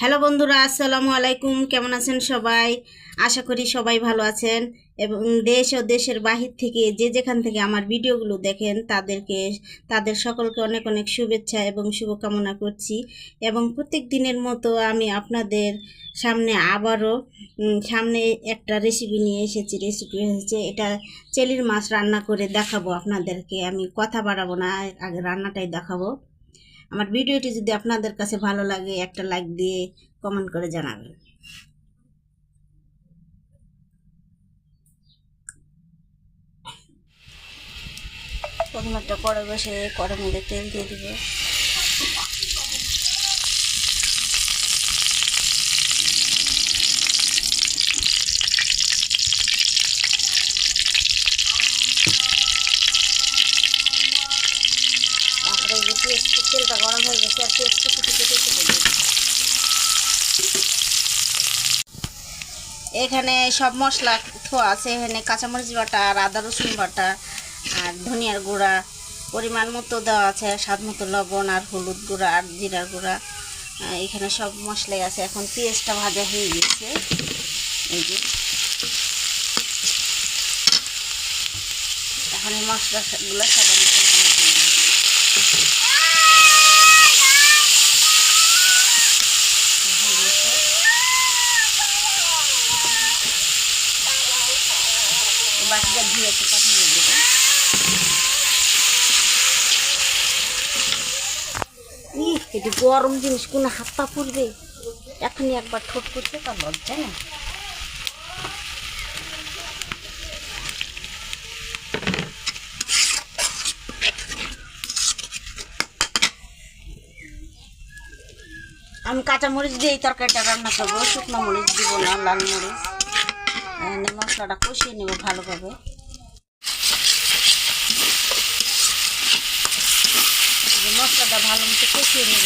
Hello বন্ধুরা, আসসালামু আলাইকুম। কেমন আছেন সবাই? আশা করি সবাই ভালো আছেন এবং দেশ ও দেশের বাহির থেকে যে যেখান থেকে আমার ভিডিওগুলো দেখেন তাদের সকলকে অনেক অনেক শুভেচ্ছা এবং শুভকামনা করছি। এবং প্রত্যেক দিনের মতো আমি আপনাদের সামনে আবারও সামনে একটা রেসিপি নিয়ে এসেছি। রেসিপি হচ্ছে এটা চেলির মাছ রান্না করে দেখাবো আপনাদেরকে। আমি কথা বাড়াবো না, আগে রান্নাটাই দেখাবো। আমার ভিডিওটি যদি আপনাদের কাছে ভালো লাগে একটা লাইক দিয়ে কমেন্ট করে জানাবেন। প্রথমে একটা কড়াই বসে কড়াইয়ের মধ্যে তেল দিয়ে দিব। তারপরে যে তেলটা গরম হয়ে গেছে আর পেঁয়াজ কুচি কেটে দেবো। এখানে সব মশলা ধোয়া আছে। এখানে কাঁচামরিচ বাটা আর আদা রসুন বাটা আর ধনিয়ার গুঁড়া পরিমাণ মতো দেওয়া আছে, স্বাদ মতো লবণ আর হলুদ গুঁড়া আর জিরার গুঁড়া। এখানে সব মশলাই আছে। এখন পেঁয়াজটা ভাজা হয়ে গেছে। এই যে এখন এই মশলাগুলো সব আমি বাকিটা ধুয়ে একটু পাঠিয়ে দেবো। এটি গরম জিনিস, কোনো হাত পা পুড়বে। এখনই একবার ঠোঁট পুড়ছে তা লজ্জা না। আমি কাঁচা মরিচ দিয়ে এই তরকারিটা রান্না করবো, শুকনো মরিচ দিব না, লাল মরিচ। মশলাটা কষিয়ে নেব ভালোভাবে। মশলাটা ভালো মতো কষিয়ে নেব।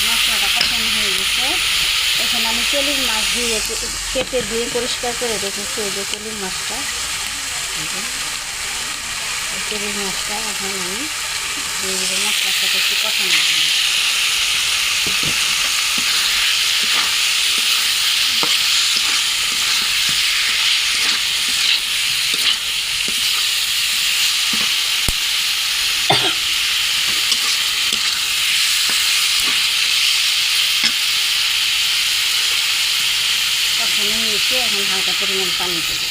মশলাটা কষানো হয়ে গেছে। এখানে আমি চেলির মাছ দিয়ে কেটে দিয়ে পরিষ্কার করে রেখেছি। এই যে চেলির মাছটা, চেলির মাছটা এখন আমি দিয়ে দেবো। মশলার সাথে একটু কষানো হবে। কষানো হয়েছে, এখন হালকা পরিমাণ পানি দেবো।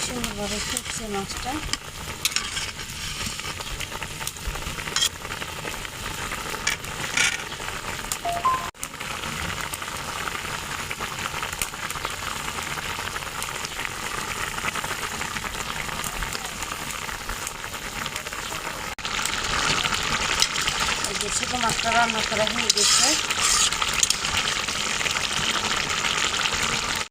সুন্দরভাবে ফুটছে মাছটা। এই যে ছোটো মাছটা রান্না করা হয়ে গেছে।